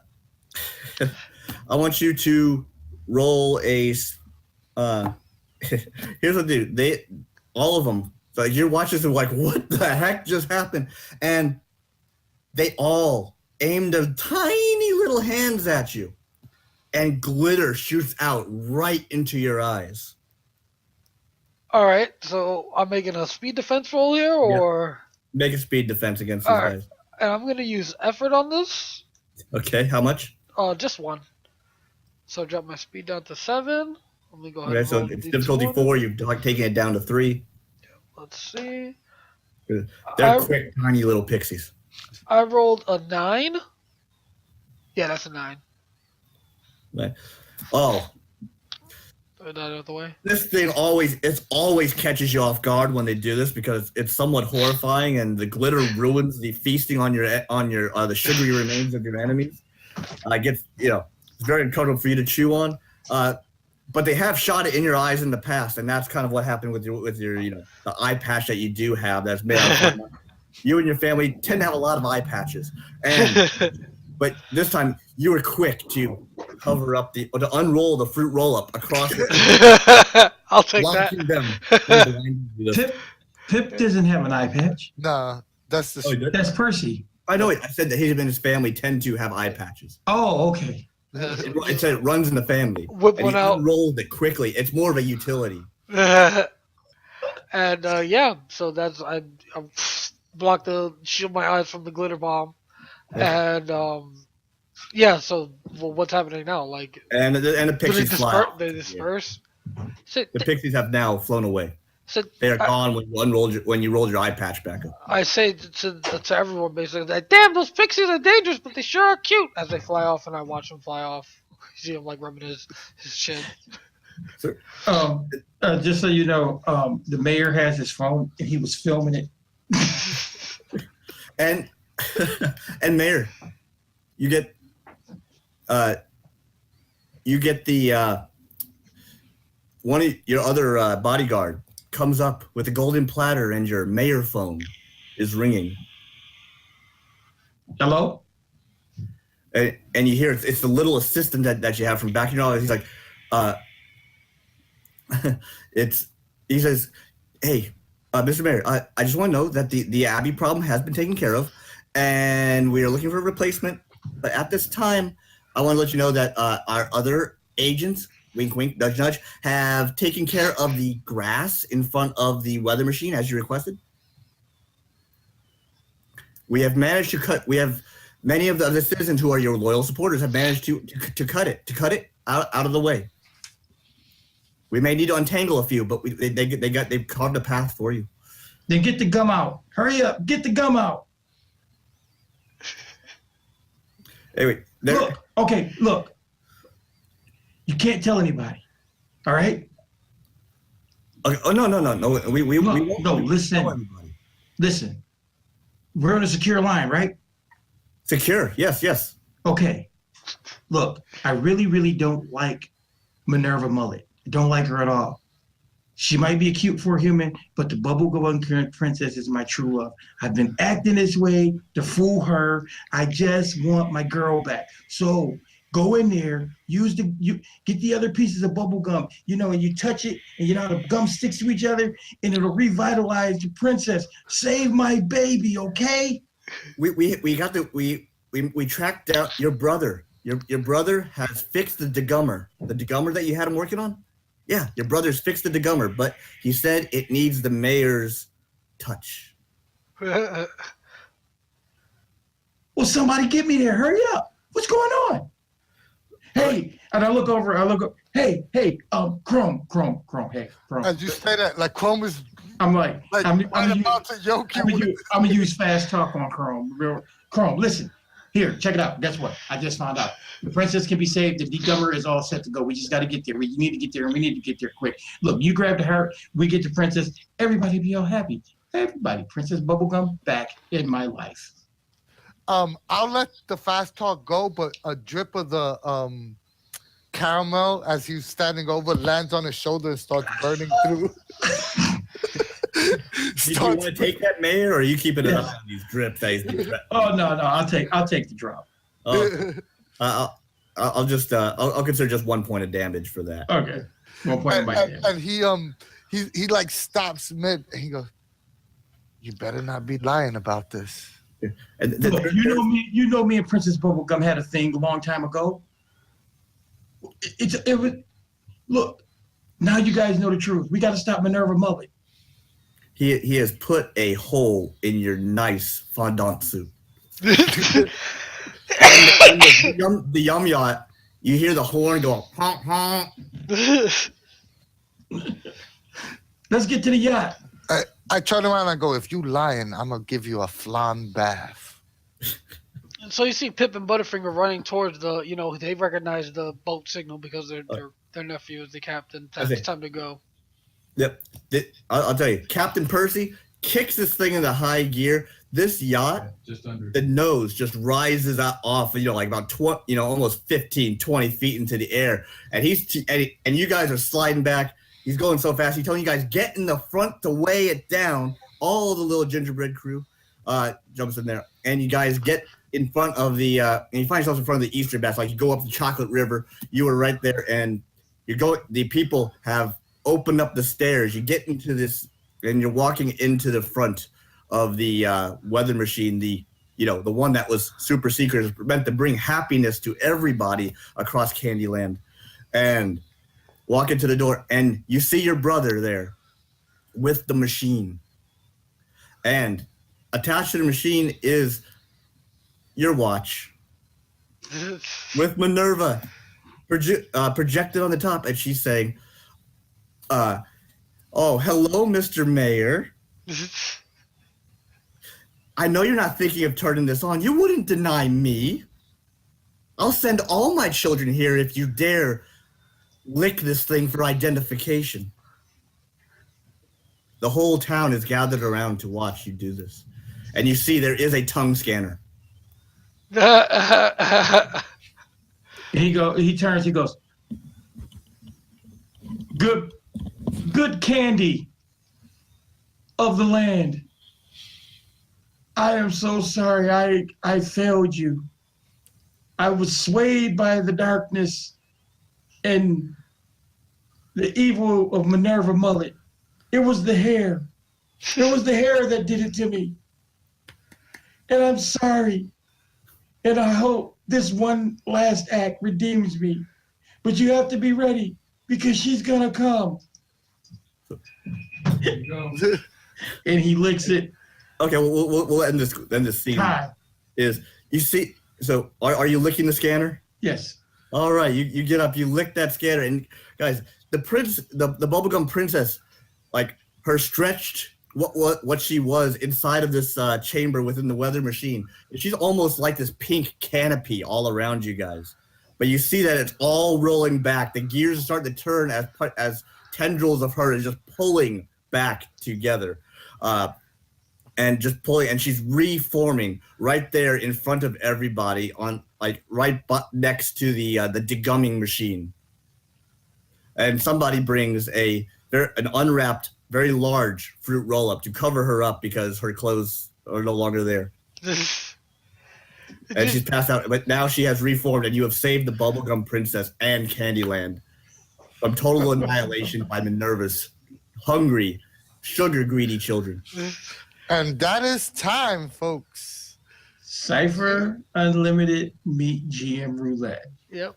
Speaker 3: want you to roll a. Here's what they do. All of them. So you're watching this and like, what the heck just happened? And they all aimed their tiny little hands at you, and glitter shoots out right into your eyes.
Speaker 1: All right, so I'm making a speed defense roll here, or
Speaker 3: Make a speed defense against these
Speaker 1: All right.
Speaker 3: guys.
Speaker 1: and I'm gonna use effort on this.
Speaker 3: Okay, how much?
Speaker 1: Just 1. So drop my speed down to 7. Let me go ahead.
Speaker 3: Okay,
Speaker 1: and
Speaker 3: so
Speaker 1: roll
Speaker 3: it's
Speaker 1: the
Speaker 3: difficulty
Speaker 1: D20.
Speaker 3: 4. You've taken it down to 3.
Speaker 1: Let's see.
Speaker 3: They're quick, tiny little pixies.
Speaker 1: I rolled a 9. Yeah, that's a 9.
Speaker 3: Right. Oh,
Speaker 1: Throw that out of the way.
Speaker 3: this thing always catches you off guard when they do this because it's somewhat horrifying, and the glitter ruins the feasting on your the sugary remains of your enemies. It's very uncomfortable for you to chew on. But they have shot it in your eyes in the past, and that's kind of what happened with your the eye patch that you do have that's made out of you and your family tend to have a lot of eye patches, but this time you were quick to cover up or to unroll the fruit roll up across it,
Speaker 1: I'll take
Speaker 3: blocking them.
Speaker 1: that.
Speaker 2: Pip doesn't have an eye patch.
Speaker 4: Nah, that's the.
Speaker 3: Oh, you did?
Speaker 2: That's Percy.
Speaker 3: I know it. I said that him and his family tend to have eye patches.
Speaker 2: Oh, okay.
Speaker 3: It said it runs in the family.
Speaker 1: Whip
Speaker 3: And
Speaker 1: one
Speaker 3: he
Speaker 1: out.
Speaker 3: unrolled it quickly. It's more of a utility.
Speaker 1: And yeah, so that's I block the shield my eyes from the glitter bomb, and yeah. So what's happening now? Like,
Speaker 3: And the
Speaker 1: do they
Speaker 3: pixies fly.
Speaker 1: disperse? They disperse. So,
Speaker 3: The pixies have now flown away.
Speaker 1: so
Speaker 3: They are gone when you rolled your eye patch back up.
Speaker 1: I say to everyone basically, like, damn, those pixies are dangerous, but they sure are cute. As they fly off, and I watch them fly off. You see him like rubbing his chin.
Speaker 2: Just so you know, the mayor has his phone and he was filming it.
Speaker 3: And Mayor, you get the one of your other bodyguard comes up with a golden platter and your mayor phone is ringing.
Speaker 2: Hello?
Speaker 3: And you hear it's the little assistant that you have from back in your office. He's like, he says, hey, Mr. Mayor, I just want to know that the Abbey problem has been taken care of, and we are looking for a replacement. But at this time, I want to let you know that our other agents, wink, wink, nudge, nudge, have taken care of the grass in front of the weather machine as you requested. We have managed to cut. We have many of the citizens who are your loyal supporters have managed to cut it out of the way. We may need to untangle a few, but they've carved a path for you.
Speaker 2: Then get the gum out. Hurry up. Get the gum out.
Speaker 3: Anyway,
Speaker 2: Look. You can't tell anybody. All right?
Speaker 3: Okay, oh, no. We won't
Speaker 2: listen.
Speaker 3: tell anybody.
Speaker 2: Listen. We're on a secure line, right?
Speaker 3: Secure. Yes.
Speaker 2: Okay. Look, I really, really don't like Minerva Mullet. I don't like her at all. She might be a cute for a human, but the bubblegum princess is my true love. I've been acting this way to fool her. I just want my girl back. So go in there, get the other pieces of bubble gum, and you touch it, and the gum sticks to each other, and it'll revitalize the princess. Save my baby, okay?
Speaker 3: We tracked down your brother. Your brother has fixed the degummer. The degummer that you had him working on? Yeah, your brother's fixed the degummer, but he said it needs the mayor's touch.
Speaker 2: Well, somebody get me there. Hurry up. What's going on? Hey, and I look over, hey, Chrome, hey, Chrome.
Speaker 4: As you say that, like Chrome is
Speaker 2: I'm like I'm
Speaker 4: about to yoke you.
Speaker 2: I'm gonna use fast talk on Chrome. Chrome, listen. Here, check it out. Guess what? I just found out. The princess can be saved. The degummer is all set to go. We just got to get there. We need to get there, and we need to get there quick. Look, you grab the heart. We get the princess. Everybody be all happy. Everybody. Princess Bubblegum back in my life.
Speaker 4: I'll let the fast talk go, but a drip of the caramel as he's standing over lands on his shoulder and starts burning through.
Speaker 3: Do you want to take that, Mayor, or are you keeping it up on these drips?
Speaker 2: Oh no, I'll take the drop.
Speaker 3: I'll consider just 1 point of damage for that.
Speaker 2: Okay, 1 point of damage.
Speaker 4: And he like stops mid. And he goes, "You better not be lying about this."
Speaker 3: And
Speaker 2: Look, you know me and Princess Bubblegum had a thing a long time ago. It was. Look, now you guys know the truth. We got to stop Minerva Mullet.
Speaker 3: He has put a hole in your nice fondant soup. and the yum yacht, you hear the horn go honk honk.
Speaker 2: Let's get to the yacht.
Speaker 4: I turn around and I go, "If you lying, I'm gonna give you a flan bath."
Speaker 1: So you see Pip and Butterfinger running towards the, they recognize the boat signal because their nephew is the captain. It's time to go.
Speaker 3: Yep. I'll tell you, Captain Percy kicks this thing into high gear. This yacht,
Speaker 2: just under
Speaker 3: the nose just rises off, like about 20, almost 15, 20 feet into the air. And and you guys are sliding back. He's going so fast. He's telling you guys, get in the front to weigh it down. All the little gingerbread crew jumps in there. And you guys get in front of the and you find yourself in front of the Eastern Bats. Like you go up the Chocolate River, you were right there, and the people have opened up the stairs. You get into this, and you're walking into the front of the weather machine, the one that was super secret, meant to bring happiness to everybody across Candyland. And walk into the door, and you see your brother there with the machine. And attached to the machine is your watch with Minerva projected on the top, and she's saying, "Oh, hello, Mr. Mayor. I know you're not thinking of turning this on. You wouldn't deny me. I'll send all my children here if you dare lick this thing for identification." The whole town is gathered around to watch you do this. And you see there is a tongue scanner.
Speaker 2: He turns, he goes, good candy of the land. I am so sorry I failed you. I was swayed by the darkness and the evil of Minerva Mullet. It was the hair. It was the hair that did it to me. And I'm sorry. And I hope this one last act redeems me. But you have to be ready because she's gonna come. And he licks it.
Speaker 3: Okay, we'll end this scene.
Speaker 2: Hi.
Speaker 3: Is you see? So are you licking the scanner?
Speaker 2: Yes.
Speaker 3: All right, you get up, you lick that scanner, and guys, the bubblegum princess, like her stretched what she was inside of this chamber within the weather machine. She's almost like this pink canopy all around you guys. But you see that it's all rolling back. The gears are starting to turn as tendrils of her is just pulling back together. And just pulling, and she's reforming right there in front of everybody on right next to the degumming machine. And somebody brings an unwrapped, very large fruit roll-up to cover her up because her clothes are no longer there. And she's passed out, but now she has reformed, and you have saved the Bubblegum Princess and Candyland from total annihilation by Minerva's hungry, sugar-greedy children.
Speaker 4: And that is time, folks.
Speaker 2: Cypher Unlimited meet GM Roulette.
Speaker 1: Yep.